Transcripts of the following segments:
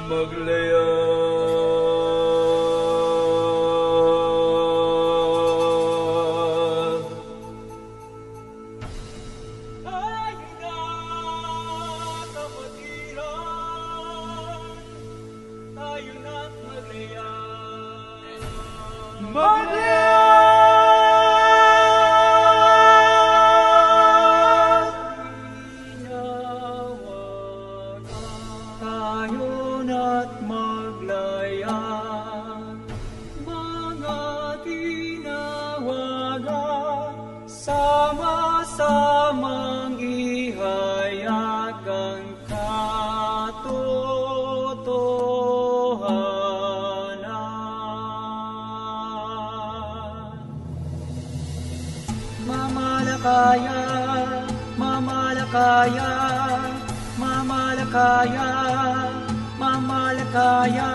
maglaya. Sama-samang ihayag ang katotohanan. Mamalakaya, mamalakaya, mamalakaya, mamalakaya,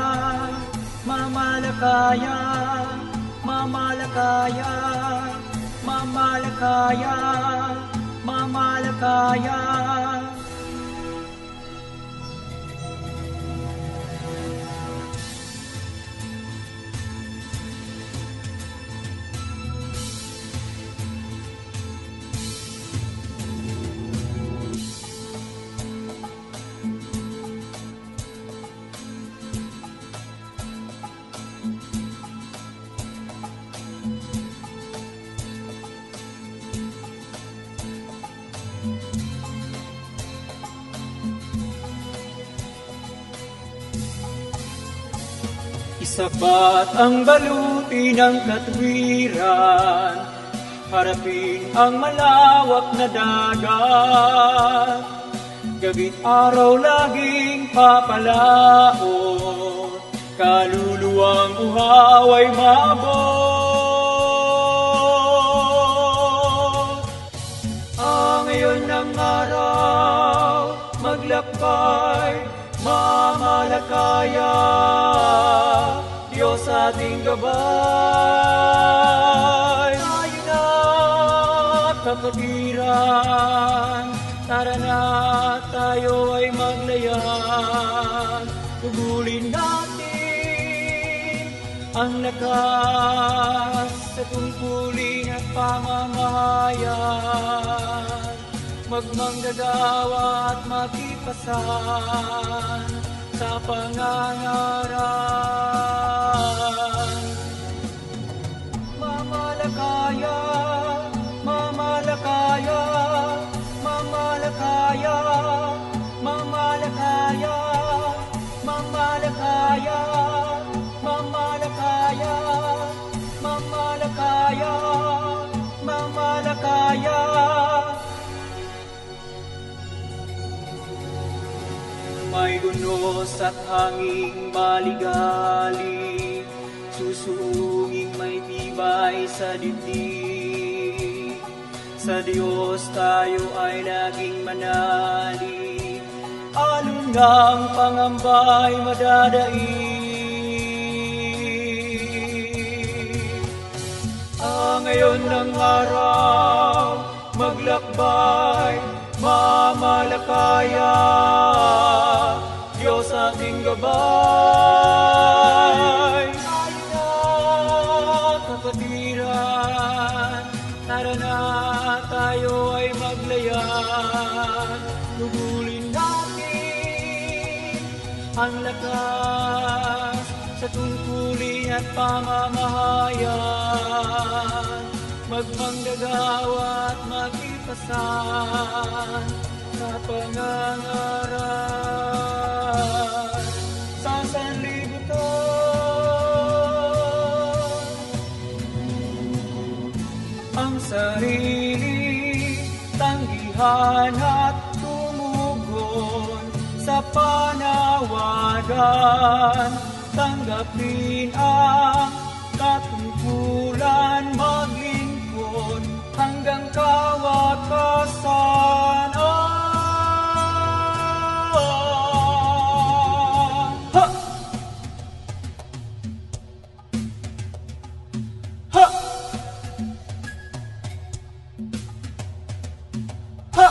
mamalakaya, mamalakaya, mamalakaya, mamalakaya. Isapat ang baluti ng katwiran, harapin ang malawak na dagat. Gabi't araw laging papalaot, kaluluwang uhaw ay maabot. Ngayon ng araw, maglakbay, mamalakaya, Diyos ating gabay. Tayo na, kapatiran, tara na, tayo ay maglayan. Tugulin natin ang lakas sa tungkulin at pamamahayan. Magmanggagawa at makipasan sa pangangaral. Mamalakaya, mamalakaya, mamalakaya, mamalakaya, mamalakaya, mamalakaya, mamalakaya, mamalakaya. May gunos at hanging maligali, susunging may tibay sa dibdib. Sa Diyos tayo ay laging manalig, alon ng pangambay madadaig. Ngayon ng araw, maglakbay, mamalakaya, Diyos ating gabay. Tayo na, kapatiran, tara na, tayo ay maglayan. Tugulin natin ang lakas sa tungkulin at pamamahayan. Magmanggagawa at makipasan sa pangangaral. Sa sanlibutan, ang sarili, tanggihan at tumugon sa panawagan. Tanggapin ang katungkulan, maglingkod hanggang kawakasan. Ha! Ha! Ha!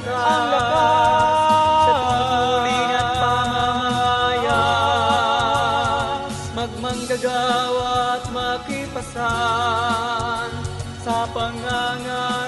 lakas ang lakas sa tungkulin at pamamahayag, magmanggagawa at makipasan sa pangangalan